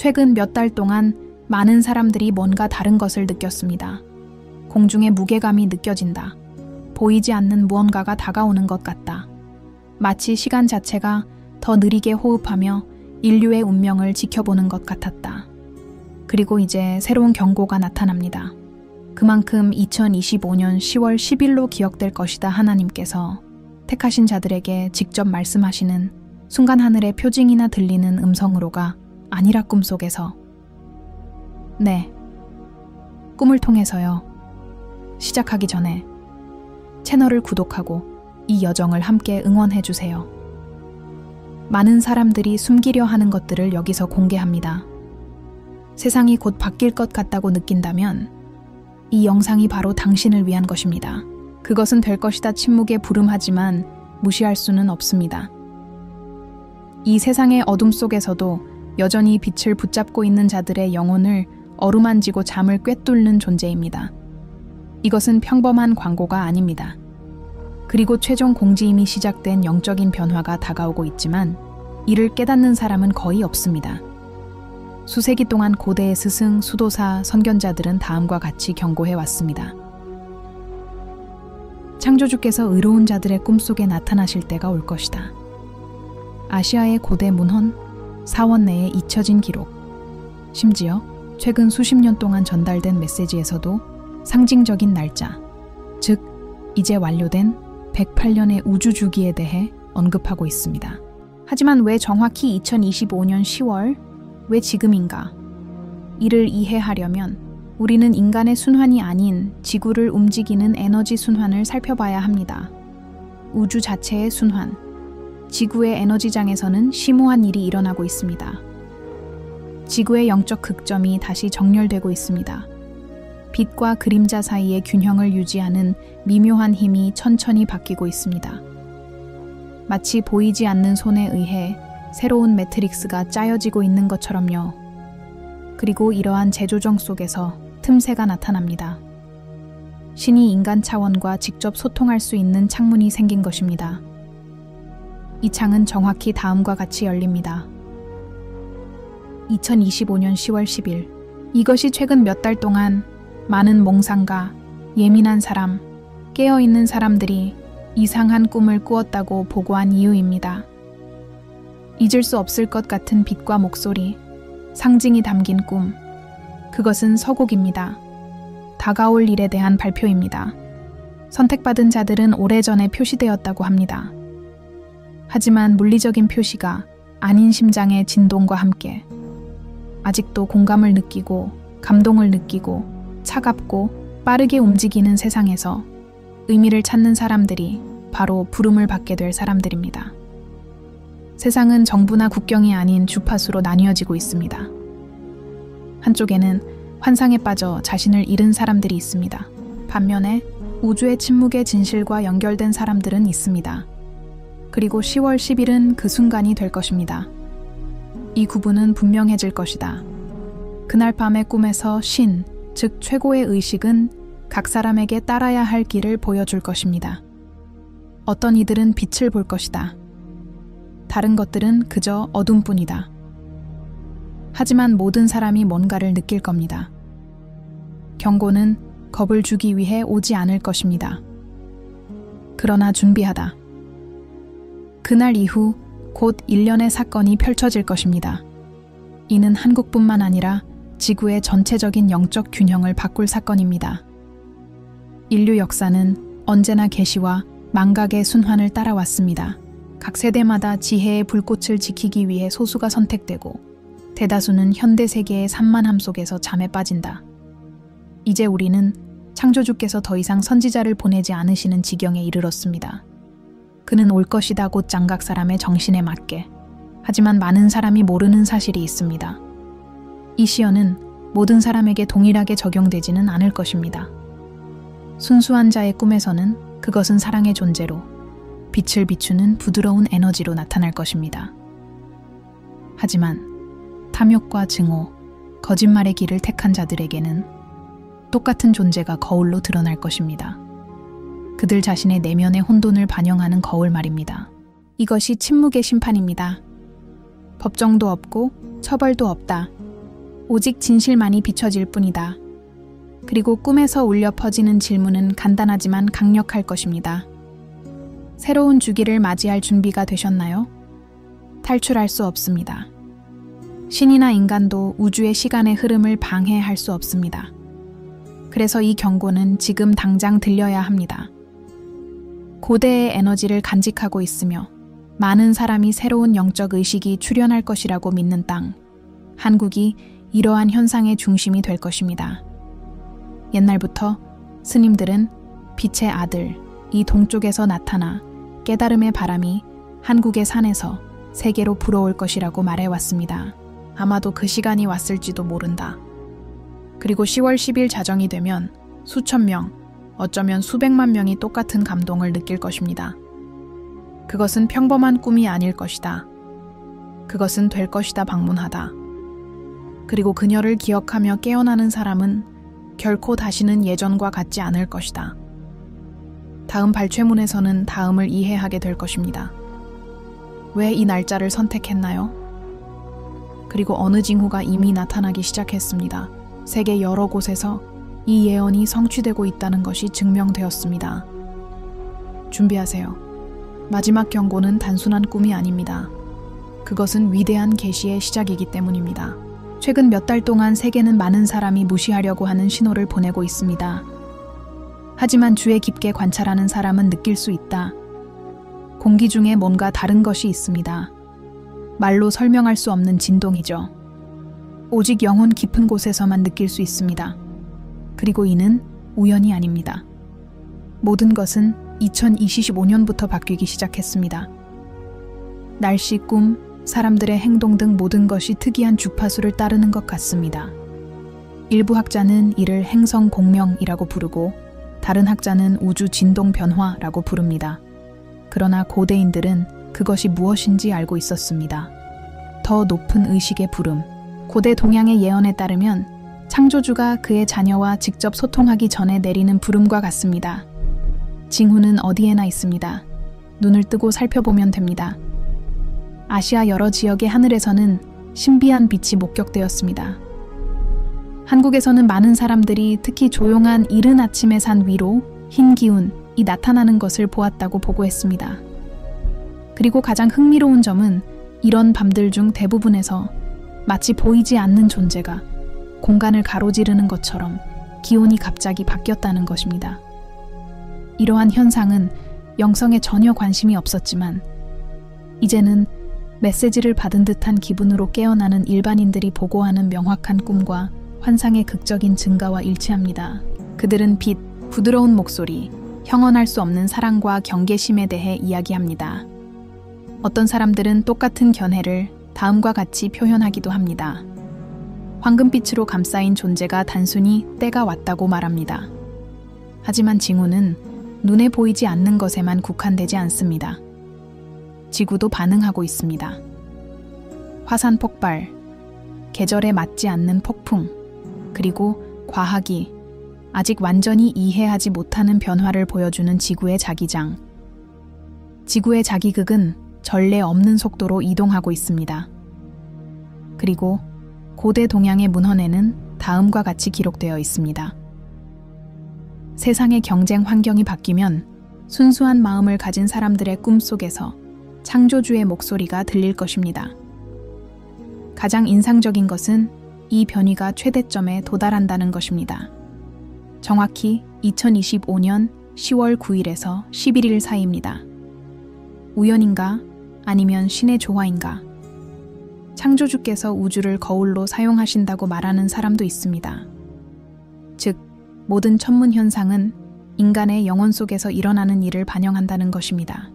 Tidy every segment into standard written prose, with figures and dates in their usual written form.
최근 몇 달 동안 많은 사람들이 뭔가 다른 것을 느꼈습니다. 공중에 무게감이 느껴진다. 보이지 않는 무언가가 다가오는 것 같다. 마치 시간 자체가 더 느리게 호흡하며 인류의 운명을 지켜보는 것 같았다. 그리고 이제 새로운 경고가 나타납니다. 그만큼 2025년 10월 10일로 기억될 것이다. 하나님께서 택하신 자들에게 직접 말씀하시는 순간 하늘의 표징이나 들리는 음성으로가 아니라 꿈속에서. 네, 꿈을 통해서요. 시작하기 전에 채널을 구독하고 이 여정을 함께 응원해주세요. 많은 사람들이 숨기려 하는 것들을 여기서 공개합니다. 세상이 곧 바뀔 것 같다고 느낀다면 이 영상이 바로 당신을 위한 것입니다. 그것은 될 것이다. 침묵에 불음하지만 무시할 수는 없습니다. 이 세상의 어둠 속에서도 여전히 빛을 붙잡고 있는 자들의 영혼을 어루만지고 잠을 꿰뚫는 존재입니다. 이것은 평범한 광고가 아닙니다. 그리고 최종 공지임이 시작된 영적인 변화가 다가오고 있지만 이를 깨닫는 사람은 거의 없습니다. 수세기 동안 고대의 스승, 수도사, 선견자들은 다음과 같이 경고해 왔습니다. 창조주께서 의로운 자들의 꿈속에 나타나실 때가 올 것이다. 아시아의 고대 문헌, 사원 내에 잊혀진 기록, 심지어 최근 수십 년 동안 전달된 메시지에서도 상징적인 날짜, 즉 이제 완료된 108년의 우주 주기에 대해 언급하고 있습니다. 하지만 왜 정확히 2025년 10월, 왜 지금인가? 이를 이해하려면 우리는 인간의 순환이 아닌 지구를 움직이는 에너지 순환을 살펴봐야 합니다. 우주 자체의 순환, 지구의 에너지장에서는 심오한 일이 일어나고 있습니다. 지구의 영적 극점이 다시 정렬되고 있습니다. 빛과 그림자 사이의 균형을 유지하는 미묘한 힘이 천천히 바뀌고 있습니다. 마치 보이지 않는 손에 의해 새로운 매트릭스가 짜여지고 있는 것처럼요. 그리고 이러한 재조정 속에서 틈새가 나타납니다. 신이 인간 차원과 직접 소통할 수 있는 창문이 생긴 것입니다. 이 창은 정확히 다음과 같이 열립니다. 2025년 10월 10일. 이것이 최근 몇 달 동안 많은 몽상가, 예민한 사람, 깨어있는 사람들이 이상한 꿈을 꾸었다고 보고한 이유입니다. 잊을 수 없을 것 같은 빛과 목소리, 상징이 담긴 꿈. 그것은 서곡입니다. 다가올 일에 대한 발표입니다. 선택받은 자들은 오래전에 표시되었다고 합니다. 하지만 물리적인 표시가 아닌 심장의 진동과 함께 아직도 공감을 느끼고 감동을 느끼고 차갑고 빠르게 움직이는 세상에서 의미를 찾는 사람들이 바로 부름을 받게 될 사람들입니다. 세상은 정부나 국경이 아닌 주파수로 나뉘어지고 있습니다. 한쪽에는 환상에 빠져 자신을 잃은 사람들이 있습니다. 반면에 우주의 침묵의 진실과 연결된 사람들은 있습니다. 그리고 10월 10일은 그 순간이 될 것입니다. 이 구분은 분명해질 것이다. 그날 밤의 꿈에서 신, 즉 최고의 의식은 각 사람에게 따라야 할 길을 보여줄 것입니다. 어떤 이들은 빛을 볼 것이다. 다른 것들은 그저 어둠뿐이다. 하지만 모든 사람이 뭔가를 느낄 겁니다. 경고는 겁을 주기 위해 오지 않을 것입니다. 그러나 준비하다. 그날 이후 곧 일련의 사건이 펼쳐질 것입니다. 이는 한국뿐만 아니라 지구의 전체적인 영적 균형을 바꿀 사건입니다. 인류 역사는 언제나 계시와 망각의 순환을 따라왔습니다. 각 세대마다 지혜의 불꽃을 지키기 위해 소수가 선택되고 대다수는 현대 세계의 산만함 속에서 잠에 빠진다. 이제 우리는 창조주께서 더 이상 선지자를 보내지 않으시는 지경에 이르렀습니다. 그는 올 것이다 곧 장각 사람의 정신에 맞게. 하지만 많은 사람이 모르는 사실이 있습니다. 이 시연은 모든 사람에게 동일하게 적용되지는 않을 것입니다. 순수한 자의 꿈에서는 그것은 사랑의 존재로 빛을 비추는 부드러운 에너지로 나타날 것입니다. 하지만 탐욕과 증오, 거짓말의 길을 택한 자들에게는 똑같은 존재가 거울로 드러날 것입니다. 그들 자신의 내면의 혼돈을 반영하는 거울 말입니다. 이것이 침묵의 심판입니다. 법정도 없고 처벌도 없다. 오직 진실만이 비춰질 뿐이다. 그리고 꿈에서 울려 퍼지는 질문은 간단하지만 강력할 것입니다. 새로운 주기를 맞이할 준비가 되셨나요? 탈출할 수 없습니다. 신이나 인간도 우주의 시간의 흐름을 방해할 수 없습니다. 그래서 이 경고는 지금 당장 들려야 합니다. 고대의 에너지를 간직하고 있으며 많은 사람이 새로운 영적 의식이 출현할 것이라고 믿는 땅, 한국이 이러한 현상의 중심이 될 것입니다. 옛날부터 스님들은 빛의 아들, 이 동쪽에서 나타나 깨달음의 바람이 한국의 산에서 세계로 불어올 것이라고 말해왔습니다. 아마도 그 시간이 왔을지도 모른다. 그리고 10월 10일 자정이 되면 수천 명, 어쩌면 수백만 명이 똑같은 감동을 느낄 것입니다. 그것은 평범한 꿈이 아닐 것이다. 그것은 될 것이다 방문하다. 그리고 그녀를 기억하며 깨어나는 사람은 결코 다시는 예전과 같지 않을 것이다. 다음 발췌문에서는 다음을 이해하게 될 것입니다. 왜 이 날짜를 선택했나요? 그리고 어느 징후가 이미 나타나기 시작했습니다. 세계 여러 곳에서 이 예언이 성취되고 있다는 것이 증명되었습니다. 준비하세요. 마지막 경고는 단순한 꿈이 아닙니다. 그것은 위대한 계시의 시작이기 때문입니다. 최근 몇 달 동안 세계는 많은 사람이 무시하려고 하는 신호를 보내고 있습니다. 하지만 주의 깊게 관찰하는 사람은 느낄 수 있다. 공기 중에 뭔가 다른 것이 있습니다. 말로 설명할 수 없는 진동이죠. 오직 영혼 깊은 곳에서만 느낄 수 있습니다. 그리고 이는 우연이 아닙니다. 모든 것은 2025년부터 바뀌기 시작했습니다. 날씨, 꿈, 사람들의 행동 등 모든 것이 특이한 주파수를 따르는 것 같습니다. 일부 학자는 이를 행성 공명이라고 부르고 다른 학자는 우주 진동 변화라고 부릅니다. 그러나 고대인들은 그것이 무엇인지 알고 있었습니다. 더 높은 의식의 부름. 고대 동양의 예언에 따르면 창조주가 그의 자녀와 직접 소통하기 전에 내리는 부름과 같습니다. 징후는 어디에나 있습니다. 눈을 뜨고 살펴보면 됩니다. 아시아 여러 지역의 하늘에서는 신비한 빛이 목격되었습니다. 한국에서는 많은 사람들이 특히 조용한 이른 아침의 산 위로 흰 기운이 나타나는 것을 보았다고 보고했습니다. 그리고 가장 흥미로운 점은 이런 밤들 중 대부분에서 마치 보이지 않는 존재가 공간을 가로지르는 것처럼 기온이 갑자기 바뀌었다는 것입니다. 이러한 현상은 영성에 전혀 관심이 없었지만 이제는 메시지를 받은 듯한 기분으로 깨어나는 일반인들이 보고하는 명확한 꿈과 환상의 극적인 증가와 일치합니다. 그들은 빛, 부드러운 목소리, 형언할 수 없는 사랑과 경계심에 대해 이야기합니다. 어떤 사람들은 똑같은 견해를 다음과 같이 표현하기도 합니다. 황금빛으로 감싸인 존재가 단순히 때가 왔다고 말합니다. 하지만 징후는 눈에 보이지 않는 것에만 국한되지 않습니다. 지구도 반응하고 있습니다. 화산 폭발, 계절에 맞지 않는 폭풍, 그리고 과학이 아직 완전히 이해하지 못하는 변화를 보여주는 지구의 자기장. 지구의 자기극은 전례 없는 속도로 이동하고 있습니다. 그리고 고대 동양의 문헌에는 다음과 같이 기록되어 있습니다. 세상의 경쟁 환경이 바뀌면 순수한 마음을 가진 사람들의 꿈속에서 창조주의 목소리가 들릴 것입니다. 가장 인상적인 것은 이 변이가 최대점에 도달한다는 것입니다. 정확히 2025년 10월 9일에서 11일 사이입니다. 우연인가? 아니면 신의 조화인가? 창조주께서 우주를 거울로 사용하신다고 말하는 사람도 있습니다. 즉, 모든 천문 현상은 인간의 영혼 속에서 일어나는 일을 반영한다는 것입니다.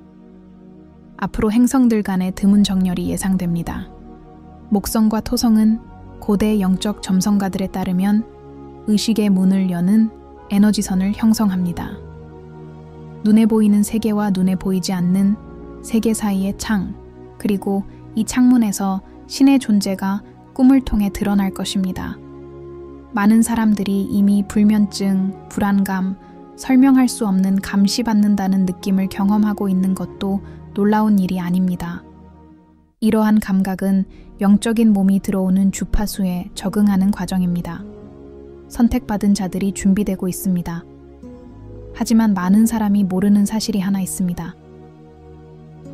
앞으로 행성들 간의 드문 정렬이 예상됩니다. 목성과 토성은 고대 영적 점성가들에 따르면 의식의 문을 여는 에너지선을 형성합니다. 눈에 보이는 세계와 눈에 보이지 않는 세계 사이의 창, 그리고 이 창문에서 신의 존재가 꿈을 통해 드러날 것입니다. 많은 사람들이 이미 불면증, 불안감, 설명할 수 없는 감시받는다는 느낌을 경험하고 있는 것도 놀라운 일이 아닙니다. 이러한 감각은 영적인 몸이 들어오는 주파수에 적응하는 과정입니다. 선택받은 자들이 준비되고 있습니다. 하지만 많은 사람이 모르는 사실이 하나 있습니다.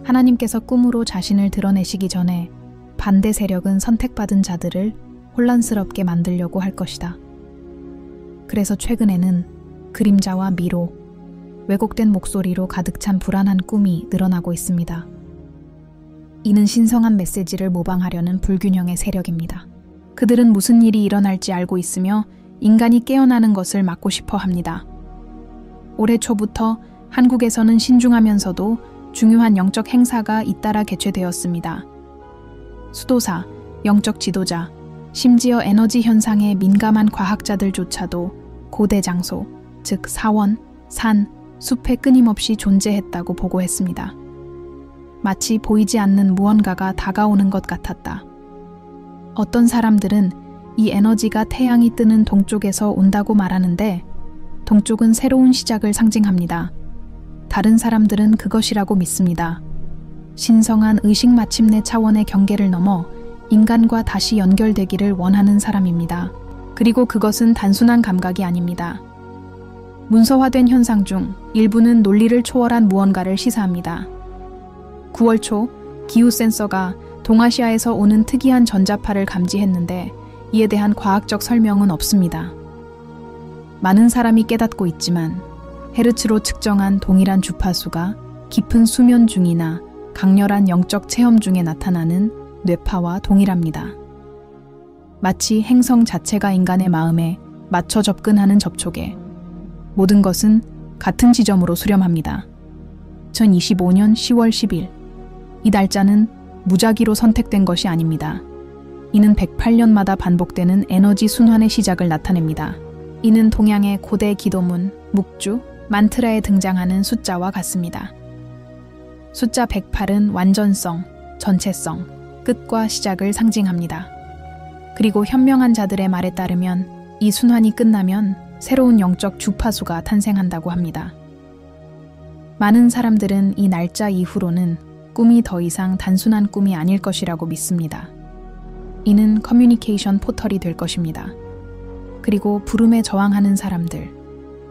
하나님께서 꿈으로 자신을 드러내시기 전에 반대 세력은 선택받은 자들을 혼란스럽게 만들려고 할 것이다. 그래서 최근에는 그림자와 미로, 왜곡된 목소리로 가득 찬 불안한 꿈이 늘어나고 있습니다. 이는 신성한 메시지를 모방하려는 불균형의 세력입니다. 그들은 무슨 일이 일어날지 알고 있으며 인간이 깨어나는 것을 막고 싶어 합니다. 올해 초부터 한국에서는 신중하면서도 중요한 영적 행사가 잇따라 개최되었습니다. 수도사, 영적 지도자, 심지어 에너지 현상에 민감한 과학자들조차도 고대 장소, 즉 사원, 산, 숲에 끊임없이 존재했다고 보고했습니다. 마치 보이지 않는 무언가가 다가오는 것 같았다. 어떤 사람들은 이 에너지가 태양이 뜨는 동쪽에서 온다고 말하는데 동쪽은 새로운 시작을 상징합니다. 다른 사람들은 그것이라고 믿습니다. 신성한 의식 마침내 차원의 경계를 넘어 인간과 다시 연결되기를 원하는 사람입니다. 그리고 그것은 단순한 감각이 아닙니다. 문서화된 현상 중 일부는 논리를 초월한 무언가를 시사합니다. 9월 초 기후 센서가 동아시아에서 오는 특이한 전자파를 감지했는데 이에 대한 과학적 설명은 없습니다. 많은 사람이 깨닫고 있지만 헤르츠로 측정한 동일한 주파수가 깊은 수면 중이나 강렬한 영적 체험 중에 나타나는 뇌파와 동일합니다. 마치 행성 자체가 인간의 마음에 맞춰 접근하는 접촉에 모든 것은 같은 지점으로 수렴합니다. 2025년 10월 10일 이 날짜는 무작위로 선택된 것이 아닙니다. 이는 108년마다 반복되는 에너지 순환의 시작을 나타냅니다. 이는 동양의 고대 기도문, 묵주, 만트라에 등장하는 숫자와 같습니다. 숫자 108은 완전성, 전체성, 끝과 시작을 상징합니다. 그리고 현명한 자들의 말에 따르면 이 순환이 끝나면 새로운 영적 주파수가 탄생한다고 합니다. 많은 사람들은 이 날짜 이후로는 꿈이 더 이상 단순한 꿈이 아닐 것이라고 믿습니다. 이는 커뮤니케이션 포털이 될 것입니다. 그리고 부름에 저항하는 사람들,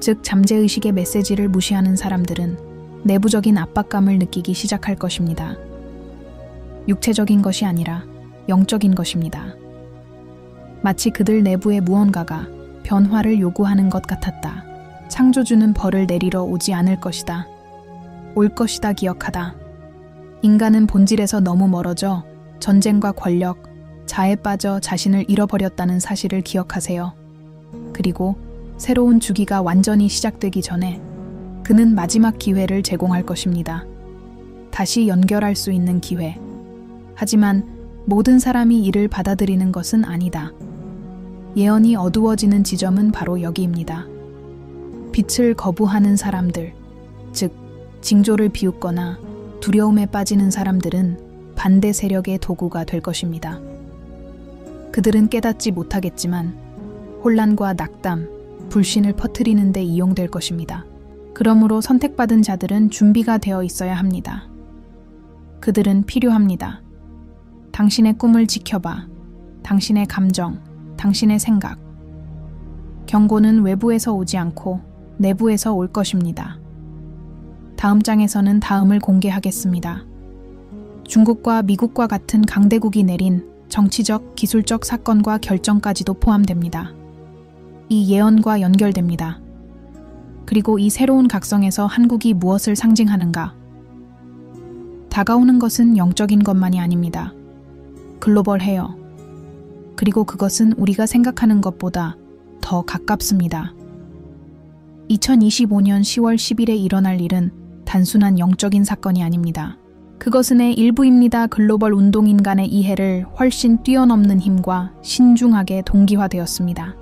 즉 잠재의식의 메시지를 무시하는 사람들은 내부적인 압박감을 느끼기 시작할 것입니다. 육체적인 것이 아니라 영적인 것입니다. 마치 그들 내부의 무언가가 변화를 요구하는 것 같았다. 창조주는 벌을 내리러 오지 않을 것이다. 올 것이다 기억하다. 인간은 본질에서 너무 멀어져 전쟁과 권력, 자에 빠져 자신을 잃어버렸다는 사실을 기억하세요. 그리고 새로운 주기가 완전히 시작되기 전에 그는 마지막 기회를 제공할 것입니다. 다시 연결할 수 있는 기회. 하지만 모든 사람이 이를 받아들이는 것은 아니다. 예언이 어두워지는 지점은 바로 여기입니다. 빛을 거부하는 사람들, 즉 징조를 비웃거나 두려움에 빠지는 사람들은 반대 세력의 도구가 될 것입니다. 그들은 깨닫지 못하겠지만 혼란과 낙담, 불신을 퍼뜨리는 데 이용될 것입니다. 그러므로 선택받은 자들은 준비가 되어 있어야 합니다. 그들은 필요합니다. 당신의 꿈을 지켜봐. 당신의 감정, 당신의 생각. 경고는 외부에서 오지 않고 내부에서 올 것입니다. 다음 장에서는 다음을 공개하겠습니다. 중국과 미국과 같은 강대국이 내린 정치적, 기술적 사건과 결정까지도 포함됩니다. 이 예언과 연결됩니다. 그리고 이 새로운 각성에서 한국이 무엇을 상징하는가? 다가오는 것은 영적인 것만이 아닙니다. 글로벌해요. 그리고 그것은 우리가 생각하는 것보다 더 가깝습니다. 2025년 10월 10일에 일어날 일은 단순한 영적인 사건이 아닙니다. 그것은의 일부입니다. 글로벌 운동인간의 이해를 훨씬 뛰어넘는 힘과 신중하게 동기화되었습니다.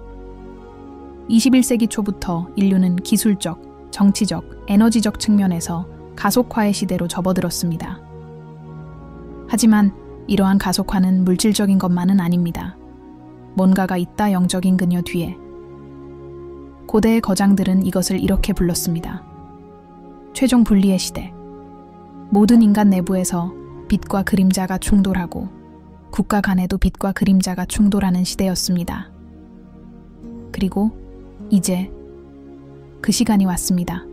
21세기 초부터 인류는 기술적, 정치적, 에너지적 측면에서 가속화의 시대로 접어들었습니다. 하지만 이러한 가속화는 물질적인 것만은 아닙니다. 뭔가가 있다 영적인 그녀 뒤에. 고대의 거장들은 이것을 이렇게 불렀습니다. 최종 분리의 시대. 모든 인간 내부에서 빛과 그림자가 충돌하고 국가 간에도 빛과 그림자가 충돌하는 시대였습니다. 그리고 이제 그 시간이 왔습니다.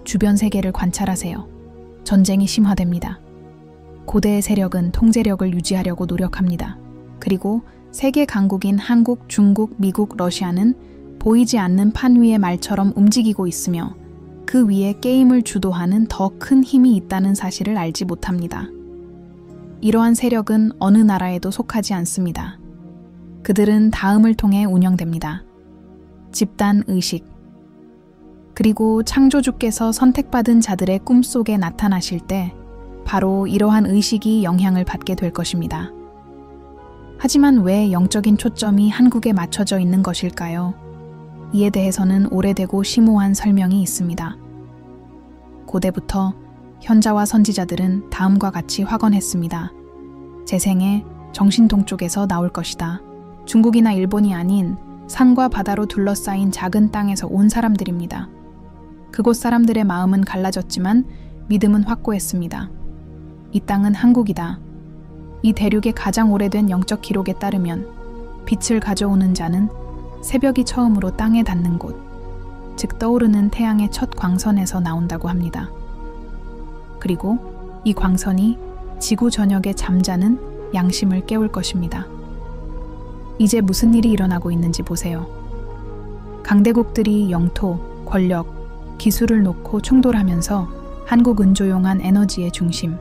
주변 세계를 관찰하세요. 전쟁이 심화됩니다. 고대의 세력은 통제력을 유지하려고 노력합니다. 그리고 세계 강국인 한국, 중국, 미국, 러시아는 보이지 않는 판 위의 말처럼 움직이고 있으며 그 위에 게임을 주도하는 더 큰 힘이 있다는 사실을 알지 못합니다. 이러한 세력은 어느 나라에도 속하지 않습니다. 그들은 다음을 통해 운영됩니다. 집단 의식. 그리고 창조주께서 선택받은 자들의 꿈속에 나타나실 때 바로 이러한 의식이 영향을 받게 될 것입니다. 하지만 왜 영적인 초점이 한국에 맞춰져 있는 것일까요? 이에 대해서는 오래되고 심오한 설명이 있습니다. 고대부터 현자와 선지자들은 다음과 같이 확언했습니다. 재생에 정신 동쪽에서 나올 것이다. 중국이나 일본이 아닌 산과 바다로 둘러싸인 작은 땅에서 온 사람들입니다. 그곳 사람들의 마음은 갈라졌지만 믿음은 확고했습니다. 이 땅은 한국이다. 이 대륙의 가장 오래된 영적 기록에 따르면 빛을 가져오는 자는 새벽이 처음으로 땅에 닿는 곳, 즉 떠오르는 태양의 첫 광선에서 나온다고 합니다. 그리고 이 광선이 지구 전역에 잠자는 양심을 깨울 것입니다. 이제 무슨 일이 일어나고 있는지 보세요. 강대국들이 영토, 권력, 기술을 놓고 충돌하면서 한국은 조용한 에너지의 중심.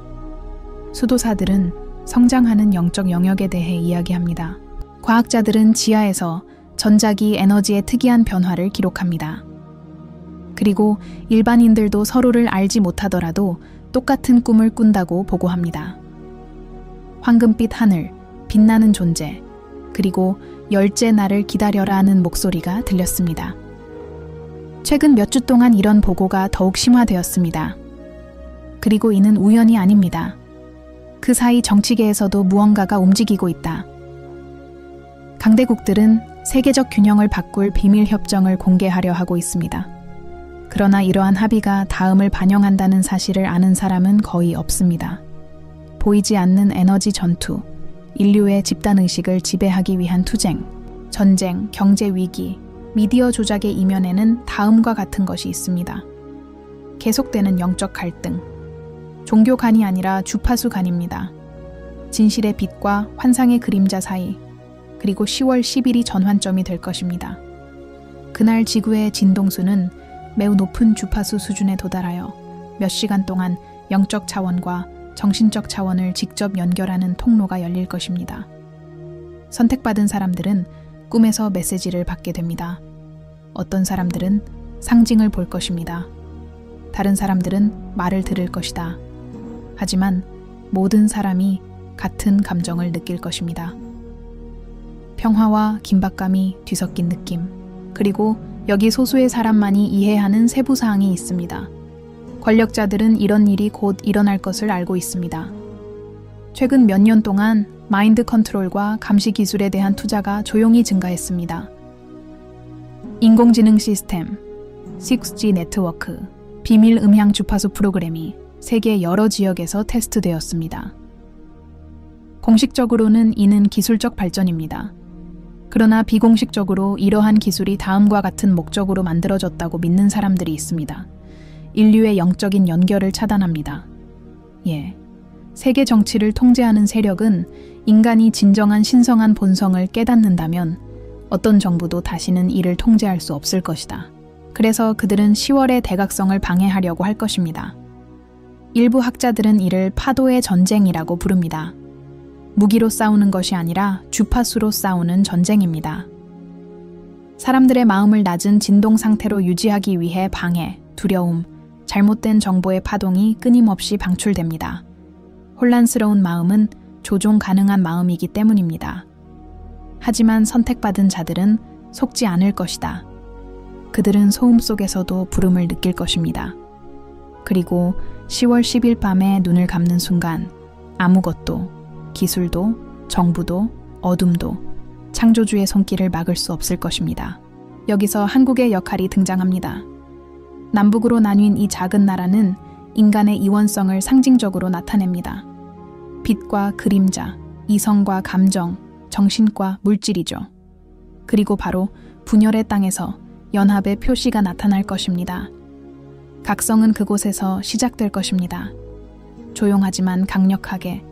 수도사들은 성장하는 영적 영역에 대해 이야기합니다. 과학자들은 지하에서 전자기 에너지의 특이한 변화를 기록합니다. 그리고 일반인들도 서로를 알지 못하더라도 똑같은 꿈을 꾼다고 보고합니다. 황금빛 하늘, 빛나는 존재, 그리고 열째 날을 기다려라 하는 목소리가 들렸습니다. 최근 몇 주 동안 이런 보고가 더욱 심화되었습니다. 그리고 이는 우연이 아닙니다. 그 사이 정치계에서도 무언가가 움직이고 있다. 강대국들은 세계적 균형을 바꿀 비밀 협정을 공개하려 하고 있습니다. 그러나 이러한 합의가 다음을 반영한다는 사실을 아는 사람은 거의 없습니다. 보이지 않는 에너지 전투, 인류의 집단의식을 지배하기 위한 투쟁, 전쟁, 경제 위기, 미디어 조작의 이면에는 다음과 같은 것이 있습니다. 계속되는 영적 갈등, 종교 간이 아니라 주파수 간입니다. 진실의 빛과 환상의 그림자 사이, 그리고 10월 10일이 전환점이 될 것입니다. 그날 지구의 진동수는 매우 높은 주파수 수준에 도달하여 몇 시간 동안 영적 차원과 정신적 차원을 직접 연결하는 통로가 열릴 것입니다. 선택받은 사람들은 꿈에서 메시지를 받게 됩니다. 어떤 사람들은 상징을 볼 것입니다. 다른 사람들은 말을 들을 것이다. 하지만 모든 사람이 같은 감정을 느낄 것입니다. 평화와 긴박감이 뒤섞인 느낌, 그리고 여기 소수의 사람만이 이해하는 세부사항이 있습니다. 권력자들은 이런 일이 곧 일어날 것을 알고 있습니다. 최근 몇 년 동안 마인드 컨트롤과 감시 기술에 대한 투자가 조용히 증가했습니다. 인공지능 시스템, 6G 네트워크, 비밀 음향 주파수 프로그램이 세계 여러 지역에서 테스트되었습니다. 공식적으로는 이는 기술적 발전입니다. 그러나 비공식적으로 이러한 기술이 다음과 같은 목적으로 만들어졌다고 믿는 사람들이 있습니다. 인류의 영적인 연결을 차단합니다. 세계 정치를 통제하는 세력은 인간이 진정한 신성한 본성을 깨닫는다면 어떤 정부도 다시는 이를 통제할 수 없을 것이다. 그래서 그들은 10월의 대각성을 방해하려고 할 것입니다. 일부 학자들은 이를 파도의 전쟁이라고 부릅니다. 무기로 싸우는 것이 아니라 주파수로 싸우는 전쟁입니다. 사람들의 마음을 낮은 진동 상태로 유지하기 위해 방해, 두려움, 잘못된 정보의 파동이 끊임없이 방출됩니다. 혼란스러운 마음은 조종 가능한 마음이기 때문입니다. 하지만 선택받은 자들은 속지 않을 것이다. 그들은 소음 속에서도 부름을 느낄 것입니다. 그리고 10월 10일 밤에 눈을 감는 순간 아무것도, 기술도, 정부도, 어둠도 창조주의 손길을 막을 수 없을 것입니다. 여기서 한국의 역할이 등장합니다. 남북으로 나뉜 이 작은 나라는 인간의 이원성을 상징적으로 나타냅니다. 빛과 그림자, 이성과 감정, 정신과 물질이죠. 그리고 바로 분열의 땅에서 연합의 표시가 나타날 것입니다. 각성은 그곳에서 시작될 것입니다. 조용하지만 강력하게,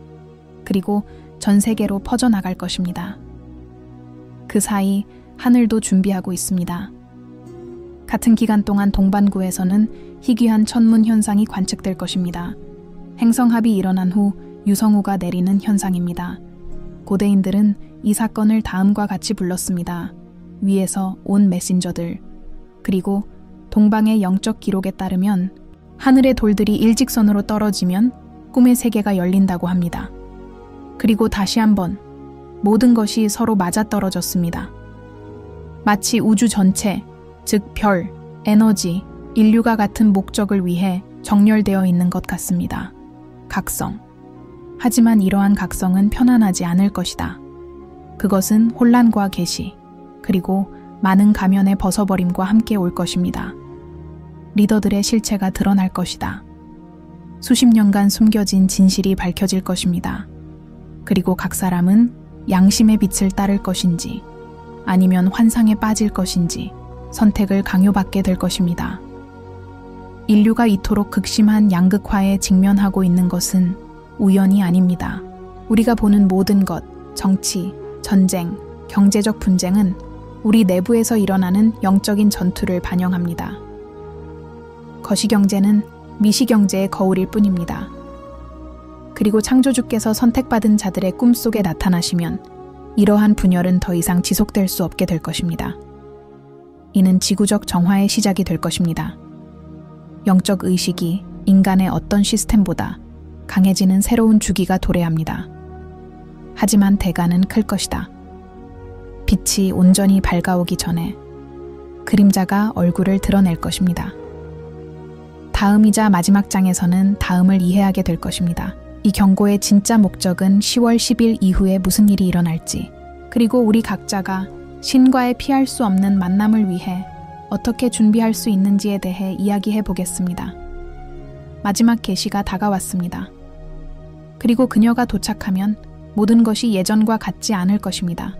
그리고 전 세계로 퍼져나갈 것입니다. 그 사이 하늘도 준비하고 있습니다. 같은 기간 동안 동반구에서는 희귀한 천문 현상이 관측될 것입니다. 행성합이 일어난 후 유성우가 내리는 현상입니다. 고대인들은 이 사건을 다음과 같이 불렀습니다. 위에서 온 메신저들. 그리고 동방의 영적 기록에 따르면 하늘의 돌들이 일직선으로 떨어지면 꿈의 세계가 열린다고 합니다. 그리고 다시 한번 모든 것이 서로 맞아떨어졌습니다. 마치 우주 전체, 즉 별, 에너지, 인류가 같은 목적을 위해 정렬되어 있는 것 같습니다. 각성. 하지만 이러한 각성은 편안하지 않을 것이다. 그것은 혼란과 계시, 그리고 많은 가면의 벗어버림과 함께 올 것입니다. 리더들의 실체가 드러날 것이다. 수십 년간 숨겨진 진실이 밝혀질 것입니다. 그리고 각 사람은 양심의 빛을 따를 것인지 아니면 환상에 빠질 것인지 선택을 강요받게 될 것입니다. 인류가 이토록 극심한 양극화에 직면하고 있는 것은 우연이 아닙니다. 우리가 보는 모든 것, 정치, 전쟁, 경제적 분쟁은 우리 내부에서 일어나는 영적인 전투를 반영합니다. 거시경제는 미시경제의 거울일 뿐입니다. 그리고 창조주께서 선택받은 자들의 꿈속에 나타나시면 이러한 분열은 더 이상 지속될 수 없게 될 것입니다. 이는 지구적 정화의 시작이 될 것입니다. 영적 의식이 인간의 어떤 시스템보다 강해지는 새로운 주기가 도래합니다. 하지만 대가는 클 것이다. 빛이 온전히 밝아오기 전에 그림자가 얼굴을 드러낼 것입니다. 다음이자 마지막 장에서는 다음을 이해하게 될 것입니다. 이 경고의 진짜 목적은 10월 10일 이후에 무슨 일이 일어날지, 그리고 우리 각자가 신과의 피할 수 없는 만남을 위해 어떻게 준비할 수 있는지에 대해 이야기해 보겠습니다. 마지막 계시가 다가왔습니다. 그리고 그녀가 도착하면 모든 것이 예전과 같지 않을 것입니다.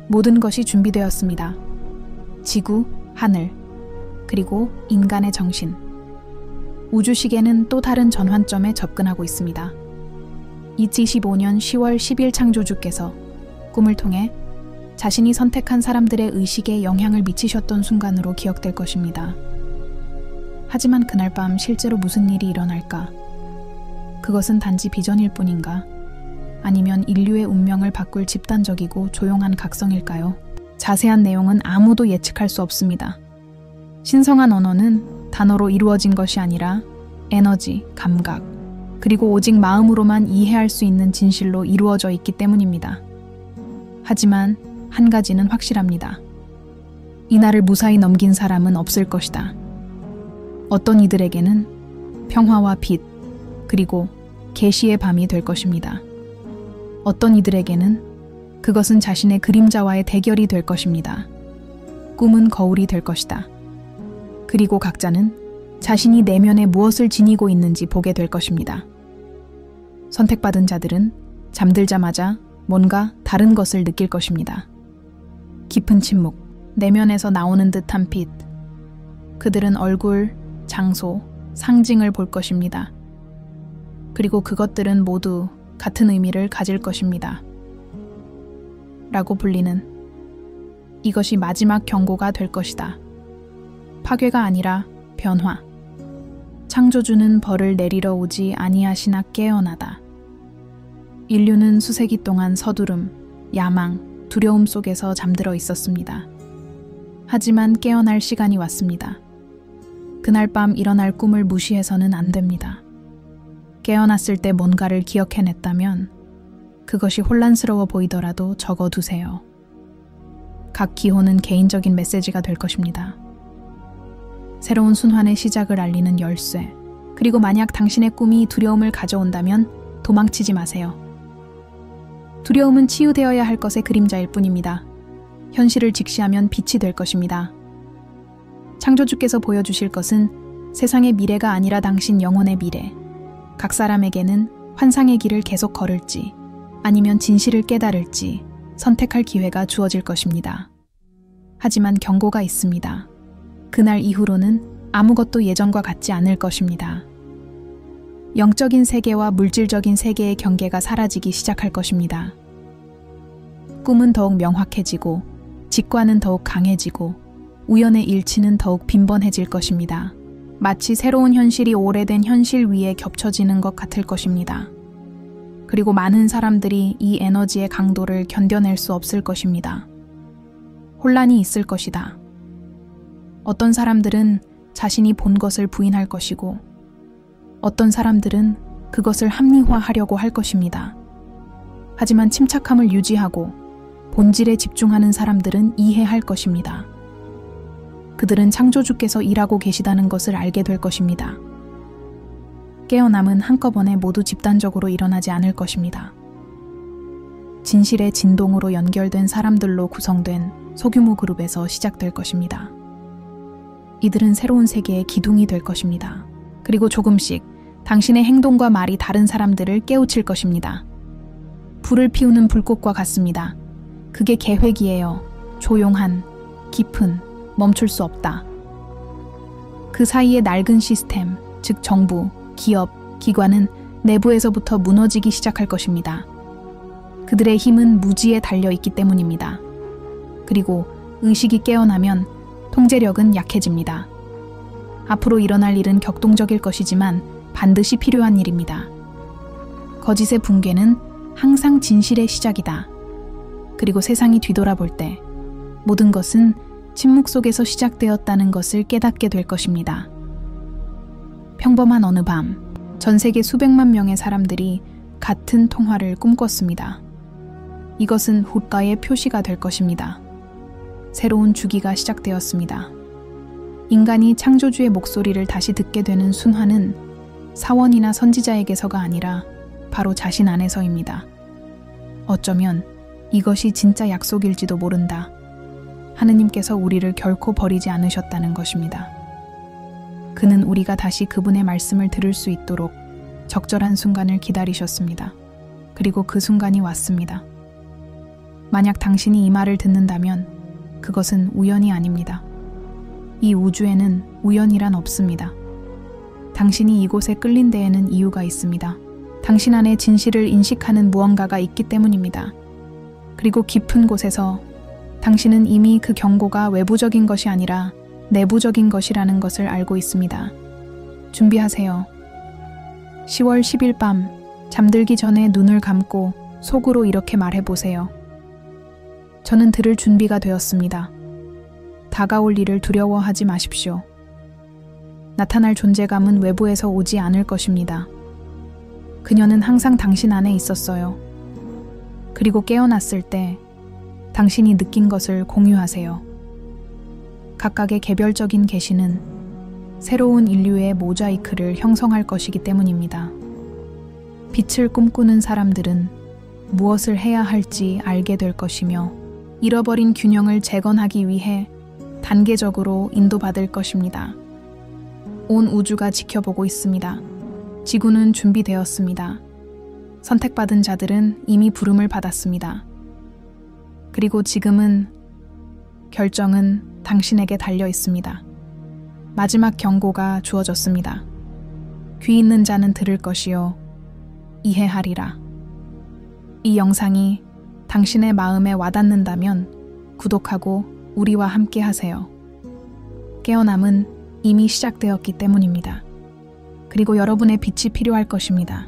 모든 것이 준비되었습니다. 지구, 하늘, 그리고 인간의 정신. 우주시계는 또 다른 전환점에 접근하고 있습니다. 2025년 10월 10일 창조주께서 꿈을 통해 자신이 선택한 사람들의 의식에 영향을 미치셨던 순간으로 기억될 것입니다. 하지만 그날 밤 실제로 무슨 일이 일어날까? 그것은 단지 비전일 뿐인가? 아니면 인류의 운명을 바꿀 집단적이고 조용한 각성일까요? 자세한 내용은 아무도 예측할 수 없습니다. 신성한 언어는 단어로 이루어진 것이 아니라 에너지, 감각, 그리고 오직 마음으로만 이해할 수 있는 진실로 이루어져 있기 때문입니다. 하지만 한 가지는 확실합니다. 이날을 무사히 넘긴 사람은 없을 것이다. 어떤 이들에게는 평화와 빛, 그리고 계시의 밤이 될 것입니다. 어떤 이들에게는 그것은 자신의 그림자와의 대결이 될 것입니다. 꿈은 거울이 될 것이다. 그리고 각자는 자신이 내면에 무엇을 지니고 있는지 보게 될 것입니다. 선택받은 자들은 잠들자마자 뭔가 다른 것을 느낄 것입니다. 깊은 침묵, 내면에서 나오는 듯한 빛. 그들은 얼굴, 장소, 상징을 볼 것입니다. 그리고 그것들은 모두 같은 의미를 가질 것입니다. 라고 불리는 이것이 마지막 경고가 될 것이다. 파괴가 아니라 변화. 창조주는 벌을 내리러 오지 아니하시나 깨어나다. 인류는 수세기 동안 서두름, 야망, 두려움 속에서 잠들어 있었습니다. 하지만 깨어날 시간이 왔습니다. 그날 밤 일어날 꿈을 무시해서는 안 됩니다. 깨어났을 때 뭔가를 기억해냈다면 그것이 혼란스러워 보이더라도 적어두세요. 각 기호는 개인적인 메시지가 될 것입니다. 새로운 순환의 시작을 알리는 열쇠. 그리고 만약 당신의 꿈이 두려움을 가져온다면 도망치지 마세요. 두려움은 치유되어야 할 것의 그림자일 뿐입니다. 현실을 직시하면 빛이 될 것입니다. 창조주께서 보여주실 것은 세상의 미래가 아니라 당신 영혼의 미래. 각 사람에게는 환상의 길을 계속 걸을지 아니면 진실을 깨달을지 선택할 기회가 주어질 것입니다. 하지만 경고가 있습니다. 그날 이후로는 아무것도 예전과 같지 않을 것입니다. 영적인 세계와 물질적인 세계의 경계가 사라지기 시작할 것입니다. 꿈은 더욱 명확해지고 직관은 더욱 강해지고 우연의 일치는 더욱 빈번해질 것입니다. 마치 새로운 현실이 오래된 현실 위에 겹쳐지는 것 같을 것입니다. 그리고 많은 사람들이 이 에너지의 강도를 견뎌낼 수 없을 것입니다. 혼란이 있을 것이다. 어떤 사람들은 자신이 본 것을 부인할 것이고 어떤 사람들은 그것을 합리화하려고 할 것입니다. 하지만 침착함을 유지하고 본질에 집중하는 사람들은 이해할 것입니다. 그들은 창조주께서 일하고 계시다는 것을 알게 될 것입니다. 깨어남은 한꺼번에 모두 집단적으로 일어나지 않을 것입니다. 진실의 진동으로 연결된 사람들로 구성된 소규모 그룹에서 시작될 것입니다. 이들은 새로운 세계의 기둥이 될 것입니다. 그리고 조금씩 당신의 행동과 말이 다른 사람들을 깨우칠 것입니다. 불을 피우는 불꽃과 같습니다. 그게 계획이에요. 조용한, 깊은, 멈출 수 없다. 그 사이에 낡은 시스템, 즉 정부, 기업, 기관은 내부에서부터 무너지기 시작할 것입니다. 그들의 힘은 무지에 달려있기 때문입니다. 그리고 의식이 깨어나면 통제력은 약해집니다. 앞으로 일어날 일은 격동적일 것이지만 반드시 필요한 일입니다. 거짓의 붕괴는 항상 진실의 시작이다. 그리고 세상이 뒤돌아볼 때 모든 것은 침묵 속에서 시작되었다는 것을 깨닫게 될 것입니다. 평범한 어느 밤, 전 세계 수백만 명의 사람들이 같은 통화를 꿈꿨습니다. 이것은 국가의 표시가 될 것입니다. 새로운 주기가 시작되었습니다. 인간이 창조주의 목소리를 다시 듣게 되는 순환은 사원이나 선지자에게서가 아니라 바로 자신 안에서입니다. 어쩌면 이것이 진짜 약속일지도 모른다. 하느님께서 우리를 결코 버리지 않으셨다는 것입니다. 그는 우리가 다시 그분의 말씀을 들을 수 있도록 적절한 순간을 기다리셨습니다. 그리고 그 순간이 왔습니다. 만약 당신이 이 말을 듣는다면 그것은 우연이 아닙니다. 이 우주에는 우연이란 없습니다. 당신이 이곳에 끌린 데에는 이유가 있습니다. 당신 안에 진실을 인식하는 무언가가 있기 때문입니다. 그리고 깊은 곳에서 당신은 이미 그 경고가 외부적인 것이 아니라 내부적인 것이라는 것을 알고 있습니다. 준비하세요. 10월 10일 밤 잠들기 전에 눈을 감고 속으로 이렇게 말해보세요. 저는 들을 준비가 되었습니다. 다가올 일을 두려워하지 마십시오. 나타날 존재감은 외부에서 오지 않을 것입니다. 그녀는 항상 당신 안에 있었어요. 그리고 깨어났을 때 당신이 느낀 것을 공유하세요. 각각의 개별적인 계시는 새로운 인류의 모자이크를 형성할 것이기 때문입니다. 빛을 꿈꾸는 사람들은 무엇을 해야 할지 알게 될 것이며 잃어버린 균형을 재건하기 위해 단계적으로 인도받을 것입니다. 온 우주가 지켜보고 있습니다. 지구는 준비되었습니다. 선택받은 자들은 이미 부름을 받았습니다. 그리고 지금은 결정은 당신에게 달려 있습니다. 마지막 경고가 주어졌습니다. 귀 있는 자는 들을 것이요 이해하리라. 이 영상이 당신의 마음에 와닿는다면 구독하고 우리와 함께 하세요. 깨어남은 이미 시작되었기 때문입니다. 그리고 여러분의 빛이 필요할 것입니다.